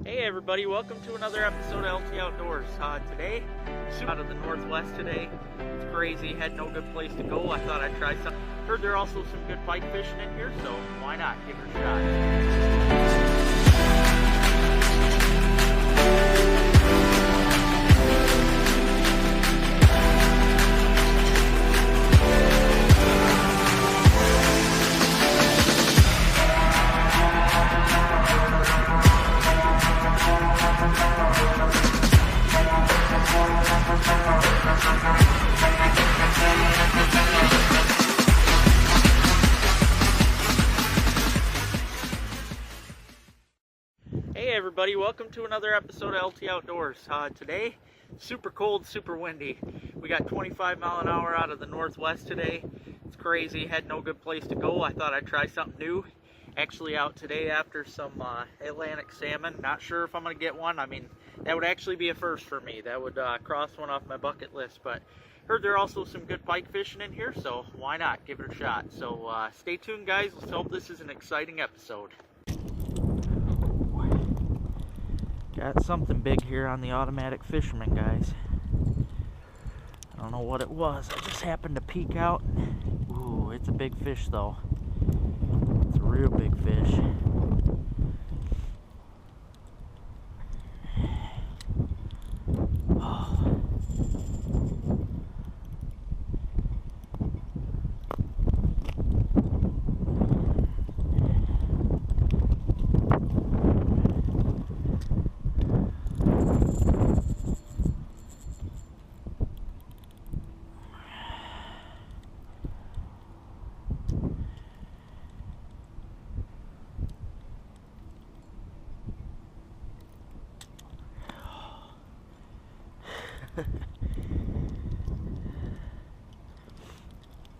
Hey everybody, welcome to another episode of LT Outdoors. Today, out of the Northwest today. It's crazy, had no good place to go. I thought I'd try something. Heard there are also some good pike fishing in here, so why not give it a shot. Hey everybody, welcome to another episode of LT Outdoors. Today, super cold, super windy. We got 25 mile an hour out of the Northwest today. It's crazy, had no good place to go. I thought I'd try something new. Actually out today after some Atlantic salmon. Not sure if I'm going to get one. I mean, that would actually be a first for me. That would cross one off my bucket list. But heard there are also some good pike fishing in here, so why not give it a shot. So stay tuned guys, let's hope this is an exciting episode. Got something big here on the automatic fisherman, guys. I don't know what it was. I just happened to peek out. Ooh, it's a big fish though. It's a real big fish. Oh.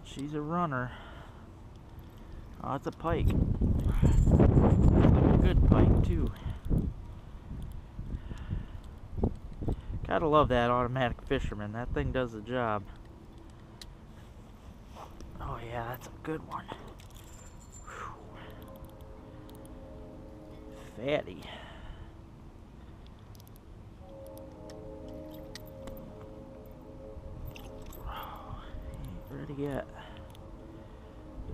She's a runner. Oh, it's a pike. A good pike too. Gotta love that automatic fisherman. That thing does the job. Oh yeah, that's a good one. Whew. Fatty. Ready yet?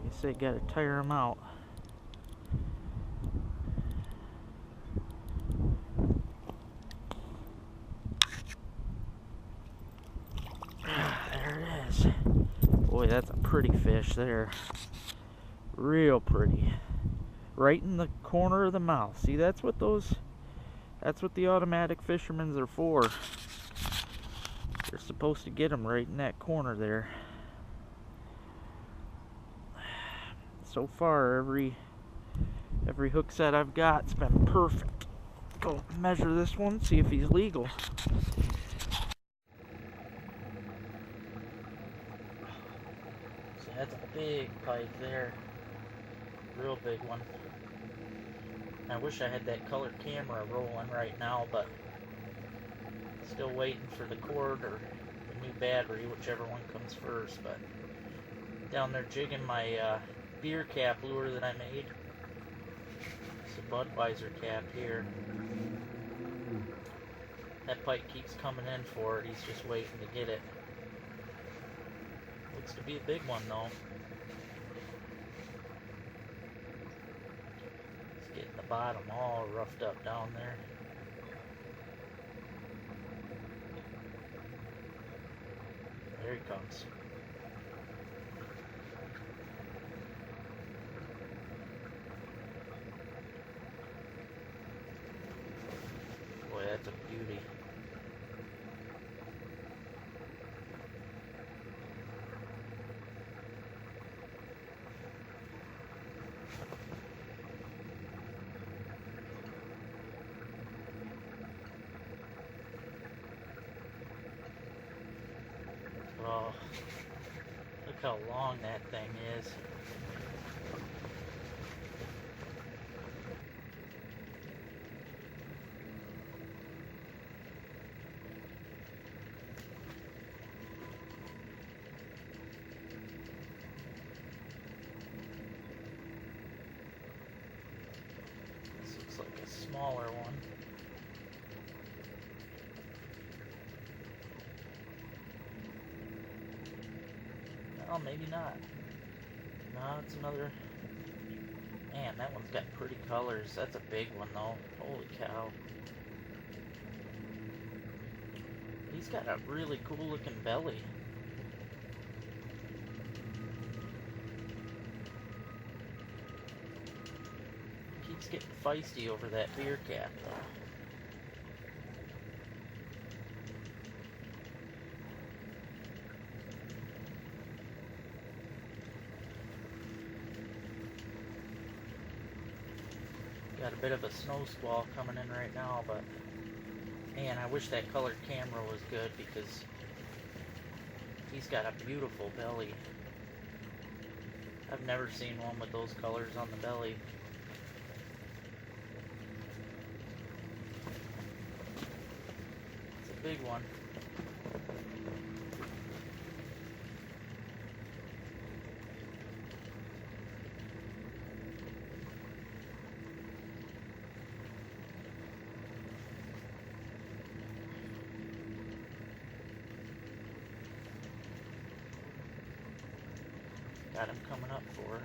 You say gotta tire him out. There it is. Boy, that's a pretty fish there. Real pretty. Right in the corner of the mouth. See, that's what the automatic fishermen's are for. They're supposed to get them right in that corner there. So far, every hook set I've got's been perfect. Go measure this one, see if he's legal. See, that's a big pike there. Real big one. I wish I had that color camera rolling right now, but still waiting for the cord or the new battery, whichever one comes first. But down there jigging my beer cap lure that I made. It's a Budweiser cap here. That pike keeps coming in for it. He's just waiting to get it. Looks to be a big one though. It's getting the bottom all roughed up down there. There he comes. Boy, that's a beauty. Oh, look how long that thing is. smaller one. Well, maybe not. No, it's another. Man, that one's got pretty colors. That's a big one, though. Holy cow. He's got a really cool looking belly. Keeps getting feisty over that beer cap, though. Got a bit of a snow squall coming in right now, but man, I wish that colored camera was good because he's got a beautiful belly. I've never seen one with those colors on the belly. It's a big one. Got him coming up for her.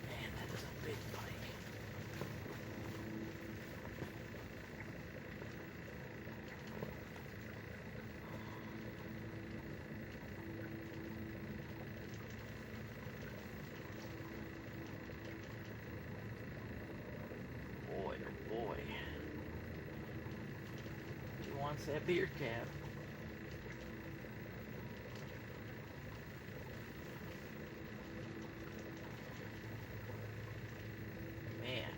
Man, that is a big pike. Boy, oh boy. He wants that beer cap. Man.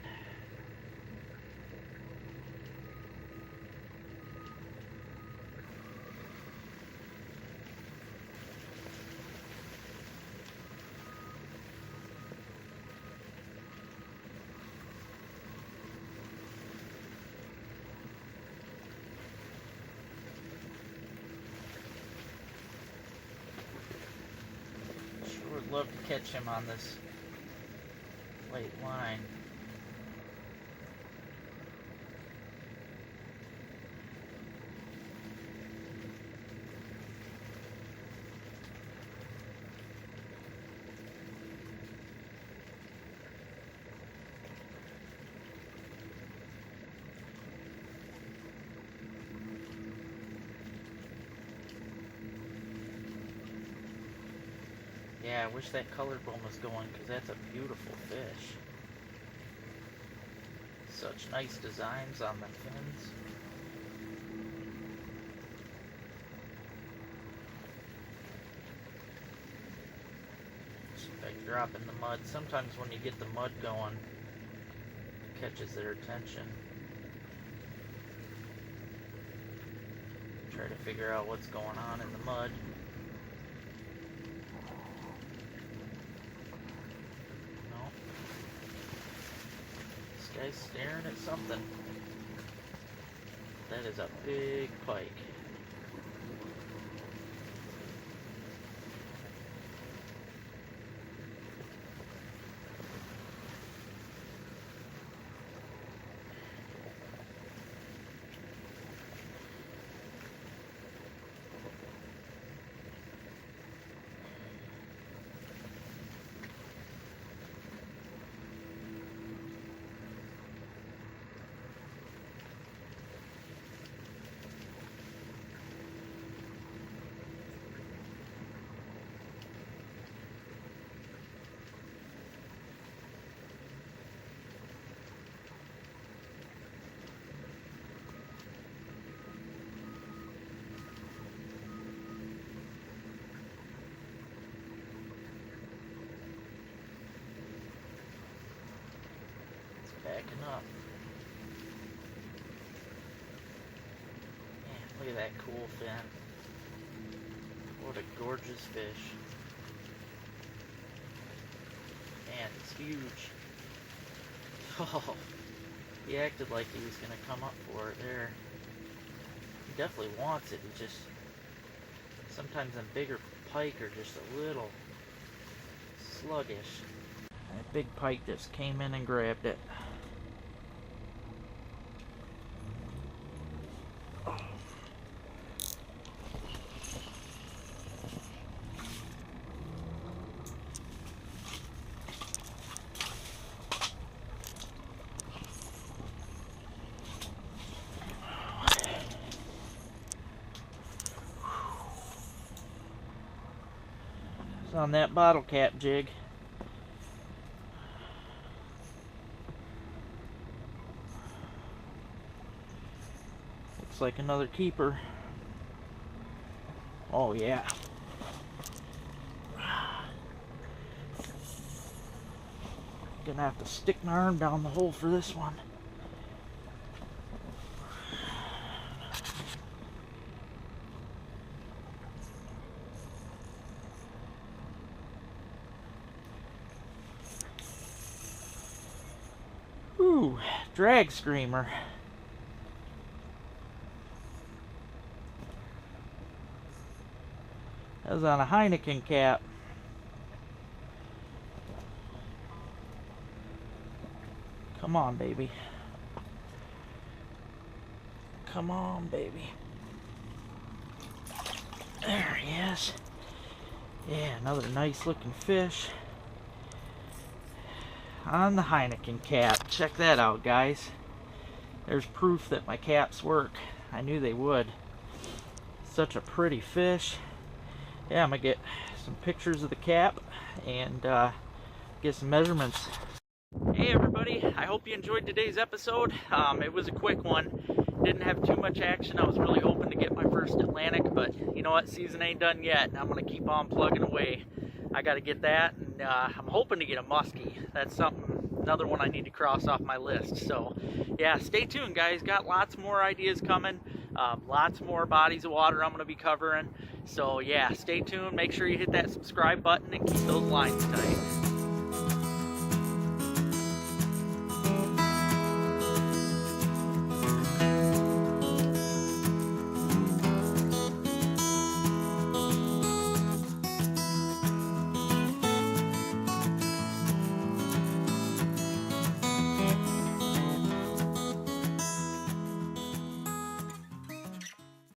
Would love to catch him on this late line. Yeah, I wish that colored one was going because that's a beautiful fish. Such nice designs on the fins. Just like drop in the mud. Sometimes when you get the mud going, it catches their attention. Try to figure out what's going on in the mud. Guy's staring at something. That is a big pike. Backing up. Man, look at that cool fin. What a gorgeous fish. Man, it's huge. Oh, he acted like he was going to come up for it there. He definitely wants it. He just, sometimes them bigger pike are just a little sluggish. That big pike just came in and grabbed it. on that bottle cap jig. Looks like another keeper. Oh yeah. Gonna have to stick my arm down the hole for this one. Ooh, drag screamer. That was on a Heineken cap. Come on, baby. Come on, baby. There he is. Yeah, another nice looking fish. On the Heineken cap. Check that out, guys. There's proof that my caps work. I knew they would. Such a pretty fish. Yeah, I'm gonna get some pictures of the cap and get some measurements. Hey everybody, I hope you enjoyed today's episode. It was a quick one. Didn't have too much action. I was really hoping to get my first Atlantic, but you know what? Season ain't done yet. I'm gonna keep on plugging away. I gotta get that, and I'm hoping to get a muskie. That's another one I need to cross off my list. So yeah, stay tuned, guys. Got lots more ideas coming. Lots more bodies of water I'm gonna be covering. So yeah, stay tuned. Make sure you hit that subscribe button and keep those lines tight.